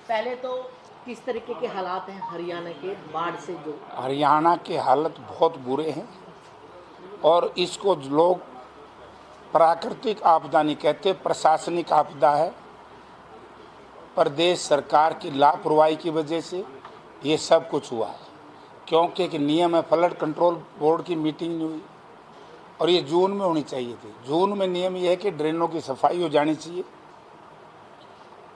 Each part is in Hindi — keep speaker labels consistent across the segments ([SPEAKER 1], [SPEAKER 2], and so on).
[SPEAKER 1] पहले तो किस तरीके के हालात हैं हरियाणा के बाढ़ से जो?
[SPEAKER 2] हरियाणा के हालत बहुत बुरे हैं और इसको लोग प्राकृतिक आपदा नहीं कहते, प्रशासनिक आपदा है। प्रदेश सरकार की लापरवाही की वजह से ये सब कुछ हुआ है, क्योंकि एक नियम है, फ्लड कंट्रोल बोर्ड की मीटिंग नहीं हुई और ये जून में होनी चाहिए थी। जून में नियम ये है कि ड्रेनों की सफाई हो जानी चाहिए।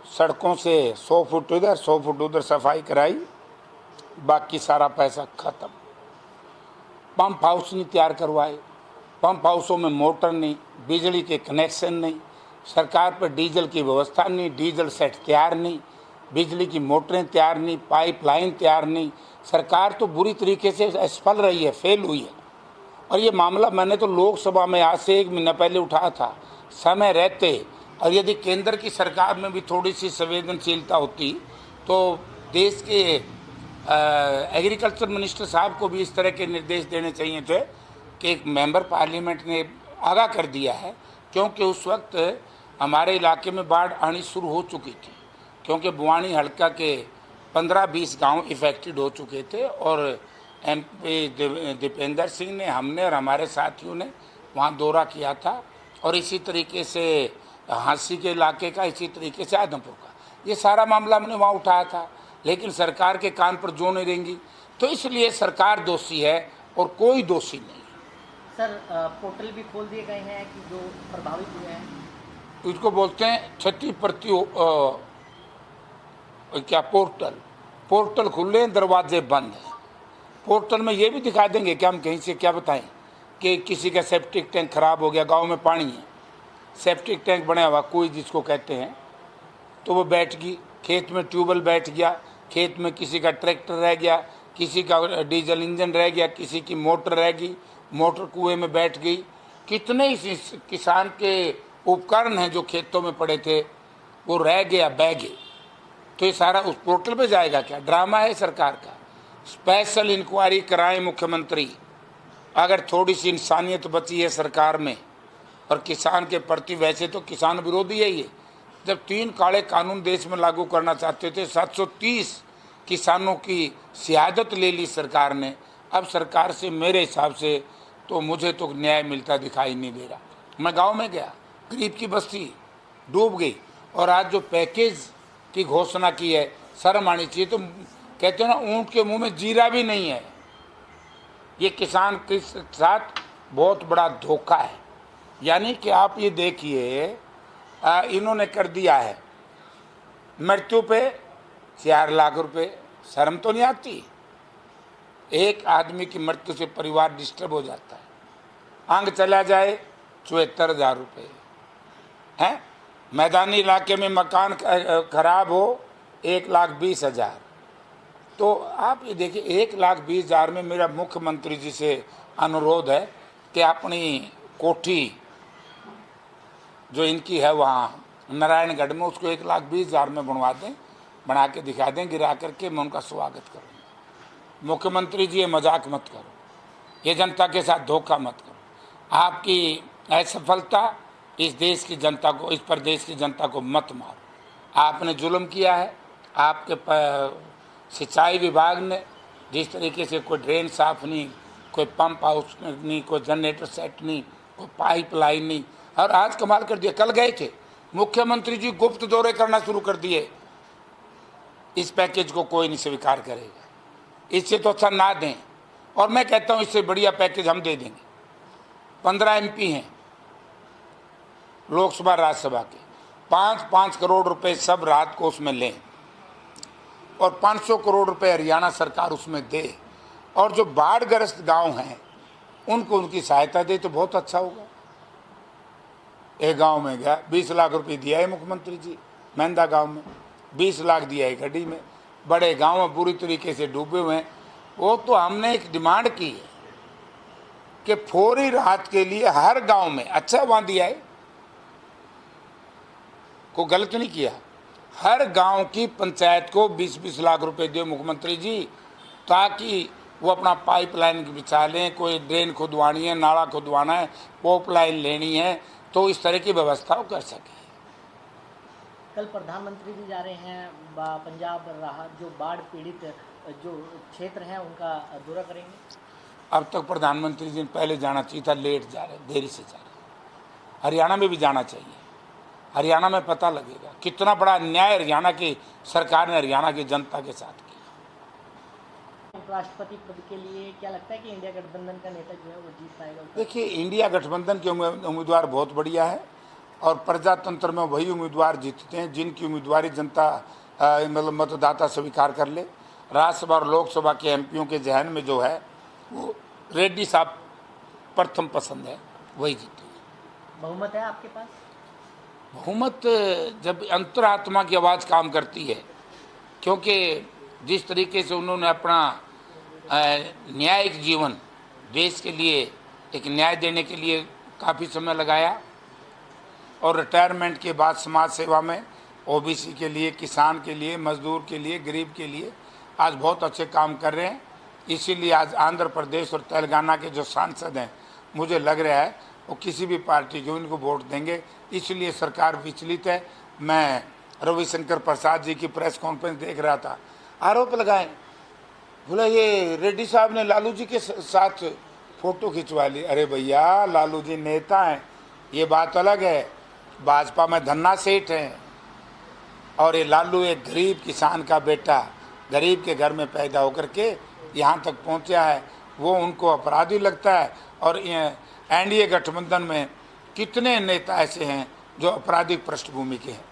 [SPEAKER 2] सड़कों से 100 फुट इधर 100 फुट उधर सफाई कराई, बाकी सारा पैसा खत्म। पंप हाउस नहीं तैयार करवाए, पंप हाउसों में मोटर नहीं, बिजली के कनेक्शन नहीं, सरकार पर डीजल की व्यवस्था नहीं, डीजल सेट तैयार नहीं, बिजली की मोटरें तैयार नहीं, पाइपलाइन तैयार नहीं। सरकार तो बुरी तरीके से असफल रही है, फेल हुई है। और ये मामला मैंने तो लोकसभा में आज से 1 महीना पहले उठाया था, समय रहते। और यदि केंद्र की सरकार में भी थोड़ी सी संवेदनशीलता होती तो देश के एग्रीकल्चर मिनिस्टर साहब को भी इस तरह के निर्देश देने चाहिए थे कि एक मेंबर पार्लियामेंट ने आगाह कर दिया है, क्योंकि उस वक्त हमारे इलाके में बाढ़ आनी शुरू हो चुकी थी, क्योंकि बुआनी हल्का के 15-20 गांव इफेक्टेड हो चुके थे। और MP दीपेंद्र सिंह ने, हमने और हमारे साथियों ने वहाँ दौरा किया था, और इसी तरीके से हांसी के इलाके का, इसी तरीके से आदमपुर का, ये सारा मामला हमने वहाँ उठाया था। लेकिन सरकार के कान पर जो नहीं रहेंगी, तो इसलिए सरकार दोषी है और कोई दोषी नहीं।
[SPEAKER 1] सर, पोर्टल भी खोल दिए गए हैं कि जो प्रभावित हुए हैं?
[SPEAKER 2] इसको बोलते हैं क्षतिपूर्ति, क्या पोर्टल खुले हैं, दरवाजे बंद हैं। पोर्टल में ये भी दिखा देंगे कि हम कहीं से क्या बताएं कि किसी का सेप्टिक टैंक खराब हो गया, गांव में पानी है, सेप्टिक टैंक बना हुआ कोई जिसको कहते हैं, तो वो बैठ गई, खेत में ट्यूबवेल बैठ गया, खेत में किसी का ट्रैक्टर रह गया, किसी का डीजल इंजन रह गया, किसी की मोटर रह गई, मोटर कुएं में बैठ गई। कितने इस किसान के उपकरण हैं जो खेतों में पड़े थे, वो रह गया, बह गए। तो ये सारा उस पोर्टल पे जाएगा क्या? ड्रामा है सरकार का। स्पेशल इंक्वायरी कराएं मुख्यमंत्री। अगर थोड़ी सी इंसानियत बची है सरकार में, और किसान के प्रति, वैसे तो किसान विरोधी है ये, जब 3 काले कानून देश में लागू करना चाहते थे, 730 किसानों की शहादत ले ली सरकार ने। अब सरकार से मेरे हिसाब से तो मुझे तो न्याय मिलता दिखाई नहीं दे रहा। मैं गांव में गया, गरीब की बस्ती डूब गई, और आज जो पैकेज की घोषणा की है, शर्म आनी चाहिए। तो कहते हैं ना, ऊँट के मुंह में जीरा भी नहीं है। ये किसान के साथ बहुत बड़ा धोखा है। यानी कि आप ये देखिए, इन्होंने कर दिया है मृत्यु पे 4 लाख रुपए। शर्म तो नहीं आती? एक आदमी की मृत्यु से परिवार डिस्टर्ब हो जाता है। अंग चला जाए 74,000 रुपये हैं। मैदानी इलाके में मकान खराब हो 1,20,000। तो आप ये देखिए, 1,20,000 में मेरा मुख्यमंत्री जी से अनुरोध है कि अपनी कोठी जो इनकी है वहाँ नारायणगढ़ में, उसको 1,20,000 में बनवा दें, बना के दिखा दें, गिरा करके मैं उनका स्वागत करूँगा। मुख्यमंत्री जी, ये मजाक मत करो, ये जनता के साथ धोखा मत करो। आपकी असफलता इस देश की जनता को, इस प्रदेश की जनता को मत मारो। आपने जुल्म किया है। आपके सिंचाई विभाग ने जिस तरीके से, कोई ड्रेन साफ नहीं, कोई पंप हाउस नहीं, कोई जनरेटर सेट नहीं, कोई पाइपलाइन नहीं। और आज कमाल कर दिया, कल गए थे मुख्यमंत्री जी, गुप्त दौरे करना शुरू कर दिए। इस पैकेज को कोई नहीं स्वीकार करेगा, इससे तो अच्छा ना दें। और मैं कहता हूं इससे बढ़िया पैकेज हम दे देंगे। 15 MP हैं लोकसभा राज्यसभा के, 5-5 करोड़ रुपए सब रात को उसमें लें, और 500 करोड़ रुपए हरियाणा सरकार उसमें दे, और जो बाढ़ग्रस्त गांव हैं उनको उनकी सहायता दे, तो बहुत अच्छा होगा। एक गांव में गया, 20 लाख रुपए दिया है मुख्यमंत्री जी, मेंदा गांव में 20 लाख दिया है गड्डी में। बड़े गांव में बुरी तरीके से डूबे हुए हैं। वो तो हमने एक डिमांड की है कि फौरी राहत के लिए हर गांव में, अच्छा वहां दिया है, को गलत नहीं किया, हर गांव की पंचायत को 20-20 लाख रुपए दे मुख्यमंत्री जी, ताकि वो अपना पाइपलाइन बिछा लें। कोई ड्रेन खुदवानी है, नाला खुदवाना है, पाइपलाइन लेनी है, तो इस तरह की व्यवस्था कर सके।
[SPEAKER 1] कल प्रधानमंत्री जी जा रहे हैं पंजाब जो बाढ़ पीड़ित जो क्षेत्र हैं उनका दौरा करेंगे।
[SPEAKER 2] अब तक प्रधानमंत्री जी ने पहले जाना चाहिए था, लेट जा रहे, देरी से जा रहे। हरियाणा में भी जाना चाहिए, हरियाणा में पता लगेगा कितना बड़ा अन्याय हरियाणा की सरकार ने हरियाणा की जनता के साथ किया।
[SPEAKER 1] उपराष्ट्रपति पद के लिए क्या लगता है कि इंडिया गठबंधन का नेता जो है वो जीत पाएगा?
[SPEAKER 2] देखिए, इंडिया गठबंधन के उम्मीदवार बहुत बढ़िया है और प्रजातंत्र में वही उम्मीदवार जीतते हैं जिनकी उम्मीदवारी जनता मतलब मतदाता स्वीकार कर ले। राज्यसभा और लोकसभा के एमपीओं के जहन में जो है वो रेड्डी साहब प्रथम पसंद है, वही जीतेंगे।
[SPEAKER 1] बहुमत है आपके पास?
[SPEAKER 2] बहुमत जब अंतरात्मा की आवाज़ काम करती है, क्योंकि जिस तरीके से उन्होंने अपना न्यायिक जीवन देश के लिए एक न्याय देने के लिए काफ़ी समय लगाया और रिटायरमेंट के बाद समाज सेवा में ओबीसी के लिए, किसान के लिए, मजदूर के लिए, गरीब के लिए आज बहुत अच्छे काम कर रहे हैं। इसीलिए आज आंध्र प्रदेश और तेलंगाना के जो सांसद हैं, मुझे लग रहा है वो किसी भी पार्टी के उनको वोट देंगे, इसलिए सरकार विचलित है। मैं रविशंकर प्रसाद जी की प्रेस कॉन्फ्रेंस देख रहा था, आरोप लगाए, बोला ये रेड्डी साहब ने लालू जी के साथ फोटो खिंचवा ली। अरे भैया, लालू जी नेता हैं, ये बात अलग है। भाजपा में धन्ना सेठ हैं और ये लालू एक गरीब किसान का बेटा, गरीब के घर में पैदा होकर के यहाँ तक पहुँचा है, वो उनको अपराधी लगता है। और एनडीए गठबंधन में कितने नेता ऐसे हैं जो आपराधिक पृष्ठभूमि के हैं।